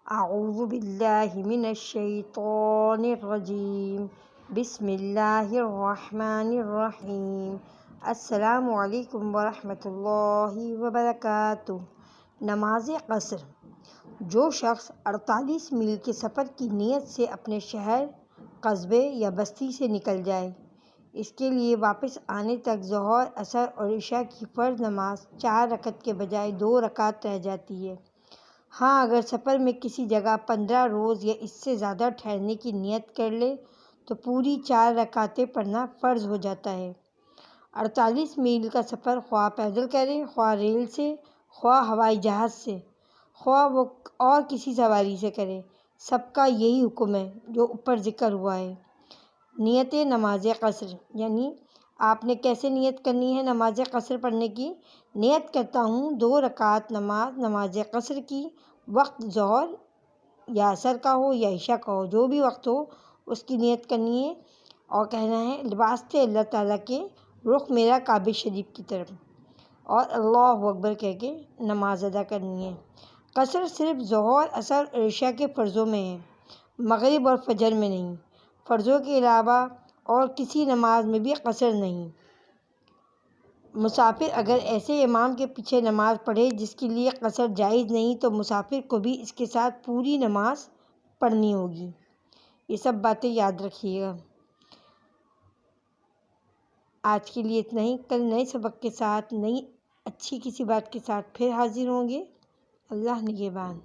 اعوذ باللہ من الشیطان الرجیم بسم اللہ الرحمن الرحیم السلام علیکم ورحمۃ اللہ وبرکاتہ۔ نماز قصر۔ جو شخص 48 میل کے سفر کی نیت سے اپنے شہر، قصبے یا بستی سے نکل جائے، اس کے لیے واپس آنے تک ظہر، عصر اور عشاء کی فرض نماز 4 رکعت کے بجائے 2 رکعت رہ جاتی ہے۔ ہاں، اگر سفر میں کسی جگہ 15 روز یا اس سے زیادہ ٹھہرنے کی نیت کر لے تو پوری 4 رکعتیں پڑھنا فرض ہو جاتا ہے۔ 48 میل کا سفر خواہ پیدل کرے، خواہ ریل سے، خواہ ہوائی جہاز سے، خواہ وہ اور کسی سواری سے کرے، سب کا یہی حکم ہے جو اوپر ذکر ہوا ہے۔ نیت نماز قصر، یعنی آپ نے کیسے نیت کرنی ہے نماز قصر پڑھنے کی؟ نیت کرتا ہوں 2 رکعت نماز قصر کی، وقت ظہر یا عصر کا ہو یا عشاء کا ہو، جو بھی وقت ہو اس کی نیت کرنی ہے، اور کہنا ہے واسطے اللہ تعالیٰ کے رخ میرا کعبہ شریف کی طرف، اور اللہ اکبر کہہ کے نماز ادا کرنی ہے۔ قصر صرف ظہر، عصر اور عشاء کے فرضوں میں ہے، مغرب اور فجر میں نہیں۔ فرضوں کے علاوہ اور کسی نماز میں بھی قصر نہیں۔ مسافر اگر ایسے امام کے پیچھے نماز پڑھے جس کے لیے قصر جائز نہیں تو مسافر کو بھی اس کے ساتھ پوری نماز پڑھنی ہوگی۔ یہ سب باتیں یاد رکھیے گا۔ آج کے لیے اتنا ہی، کل نئے سبق کے ساتھ، نئی اچھی کسی بات کے ساتھ پھر حاضر ہوں گے۔ اللہ نگہبان۔